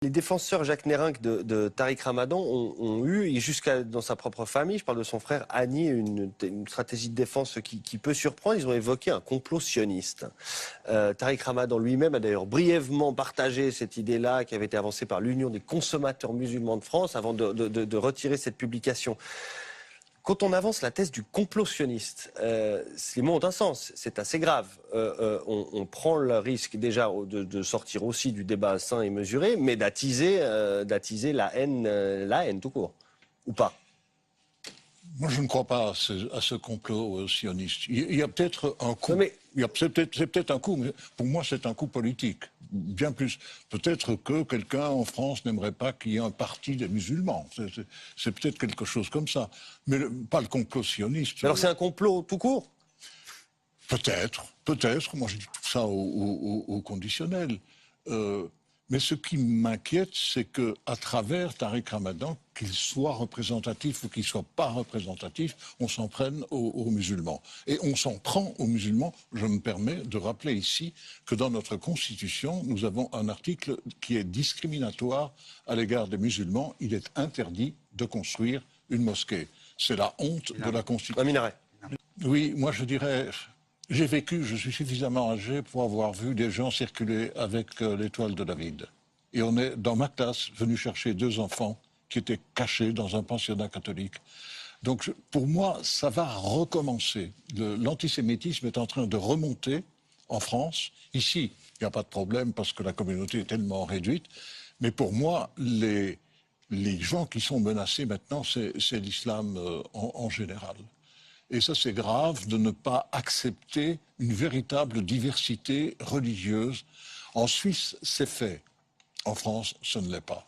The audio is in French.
Les défenseurs Jacques Nerenc de Tariq Ramadan ont eu, et jusqu'à dans sa propre famille, je parle de son frère Hani, une stratégie de défense qui peut surprendre. Ils ont évoqué un complot sioniste. Tariq Ramadan lui-même a d'ailleurs brièvement partagé cette idée-là qui avait été avancée par l'Union des consommateurs musulmans de France avant de retirer cette publication. Quand on avance la thèse du complot sioniste, les mots ont un sens, c'est assez grave. On prend le risque déjà de sortir aussi du débat sain et mesuré, mais d'attiser la haine tout court, ou pas. Moi, je ne crois pas à ce complot sioniste. Il y a peut-être un coup. Non, mais... C'est peut-être un coup, mais pour moi, c'est un coup politique. Bien plus. Peut-être que quelqu'un en France n'aimerait pas qu'il y ait un parti des musulmans. C'est peut-être quelque chose comme ça. Mais pas le complot sioniste. Mais alors c'est un complot tout court? Peut-être. Moi, je dis tout ça au conditionnel. Mais ce qui m'inquiète, c'est qu'à travers Tariq Ramadan, qu'il soit représentatif ou qu'il ne soit pas représentatif, on s'en prenne aux musulmans. Et on s'en prend aux musulmans. Je me permets de rappeler ici que dans notre Constitution, nous avons un article qui est discriminatoire à l'égard des musulmans. Il est interdit de construire une mosquée. C'est la honte de la Constitution. Un minaret. Oui, moi je dirais... J'ai vécu, je suis suffisamment âgé pour avoir vu des gens circuler avec l'étoile de David. Et on est, dans ma classe, venu chercher 2 enfants qui étaient cachés dans un pensionnat catholique. Donc pour moi, ça va recommencer. L'antisémitisme est en train de remonter en France. Ici, il n'y a pas de problème parce que la communauté est tellement réduite. Mais pour moi, les gens qui sont menacés maintenant, c'est l'islam en général. Et ça, c'est grave de ne pas accepter une véritable diversité religieuse. En Suisse, c'est fait. En France, ce ne l'est pas.